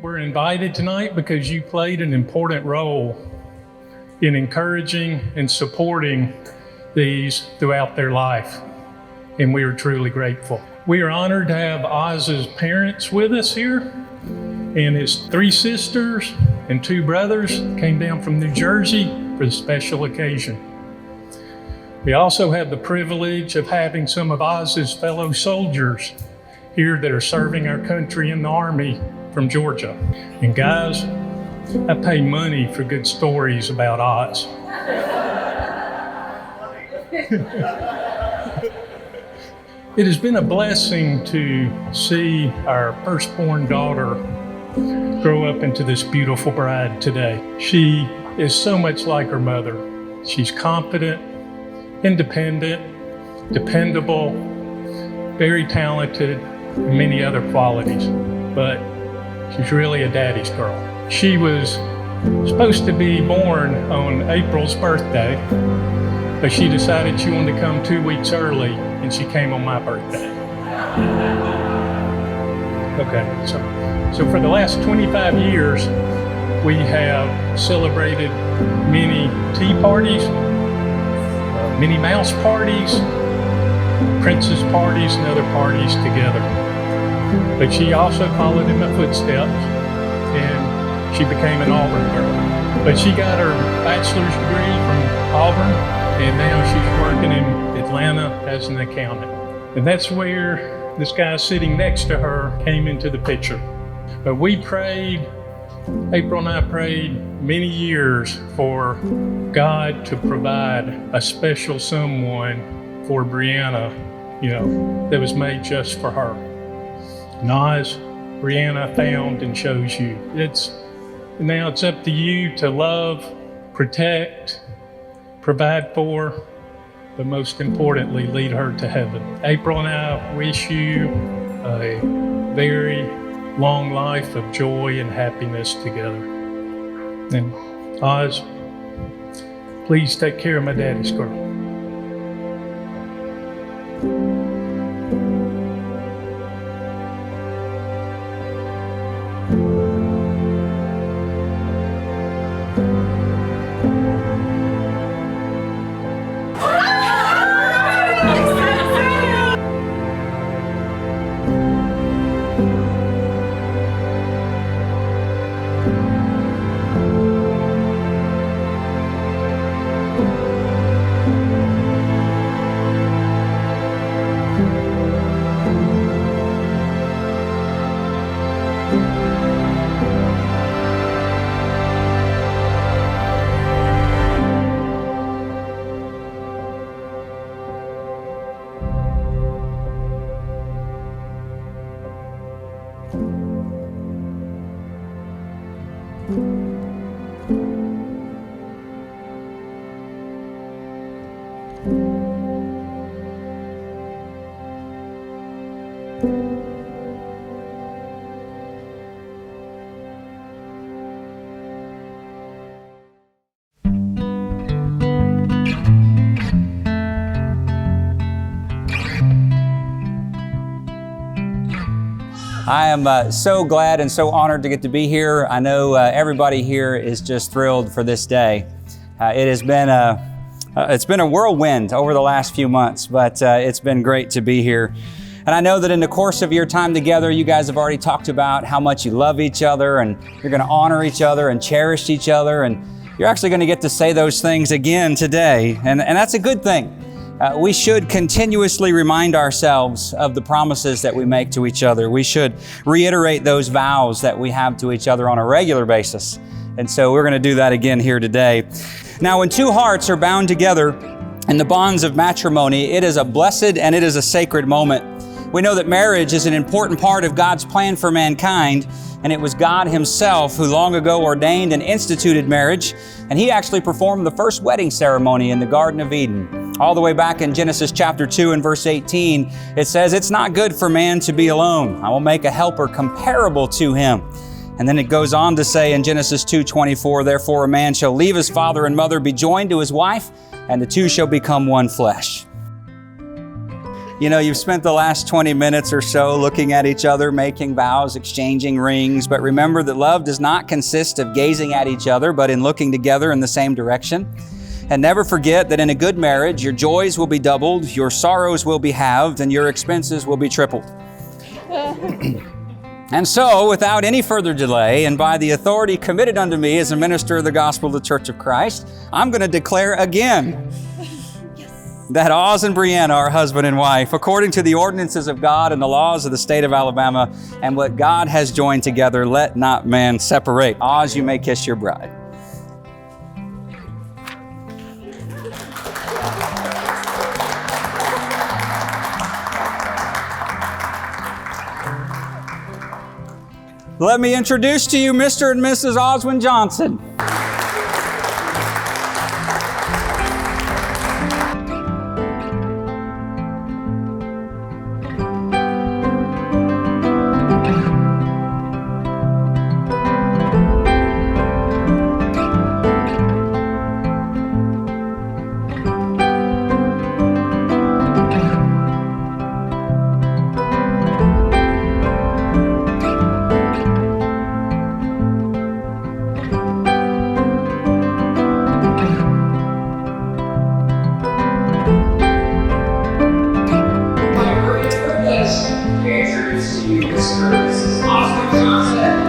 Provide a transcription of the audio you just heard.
were invited tonight because you played an important role in encouraging and supporting these throughout their life, and we are truly grateful. We are honored to have Oz's parents with us here, and his 3 sisters and 2 brothers came down from New Jersey for the special occasion. We also have the privilege of having some of Oz's fellow soldiers here that are serving our country in the Army from Georgia. And guys, I pay money for good stories about Oz. It has been a blessing to see our firstborn daughter grow up into this beautiful bride today. She is so much like her mother. She's confident, independent, dependable, very talented, and many other qualities, but she's really a daddy's girl. She was supposed to be born on April's birthday, but she decided she wanted to come 2 weeks early, and she came on my birthday. Okay, so for the last 25 years, we have celebrated many tea parties, Minnie Mouse parties, princess parties, and other parties together. But she also followed in my footsteps, and she became an Auburn girl. But she got her bachelor's degree from Auburn, and now she's working in Atlanta as an accountant. And that's where this guy sitting next to her came into the picture. But we prayed, April and I prayed many years for God to provide a special someone for Brianna, that was made just for her. And Oz, Brianna found and chose you. Now it's up to you to love, protect, provide for, but most importantly, lead her to heaven. April and I wish you a very long life of joy and happiness together. And Oz, please take care of my daddy's girl. I am so glad and so honored to get to be here. I know everybody here is just thrilled for this day. It has been a whirlwind over the last few months, but it's been great to be here. And I know that in the course of your time together, you guys have already talked about how much you love each other, and you're going to honor each other and cherish each other, and you're actually going to get to say those things again today, and that's a good thing. We should continuously remind ourselves of the promises that we make to each other. We should reiterate those vows that we have to each other on a regular basis. And so we're going to do that again here today. Now, when 2 hearts are bound together in the bonds of matrimony, it is a blessed and it is a sacred moment. We know that marriage is an important part of God's plan for mankind, and it was God Himself who long ago ordained and instituted marriage, and He actually performed the first wedding ceremony in the Garden of Eden. All the way back in Genesis chapter 2 and verse 18, it says, "It's not good for man to be alone. I will make a helper comparable to him." And then it goes on to say in Genesis 2:24, "Therefore a man shall leave his father and mother, be joined to his wife, and the two shall become one flesh." You know, you've spent the last 20 minutes or so looking at each other, making vows, exchanging rings. But remember that love does not consist of gazing at each other, but in looking together in the same direction. And never forget that in a good marriage, your joys will be doubled, your sorrows will be halved, and your expenses will be tripled. And so, without any further delay, and by the authority committed unto me as a minister of the gospel of the Church of Christ, I'm going to declare again that Oz and Brianna are husband and wife, according to the ordinances of God and the laws of the state of Alabama, and what God has joined together, let not man separate. Oz, you may kiss your bride. Let me introduce to you Mr. and Mrs. Oswin Johnson. Introduce to you Mr. and Mrs. Oswin Johnson.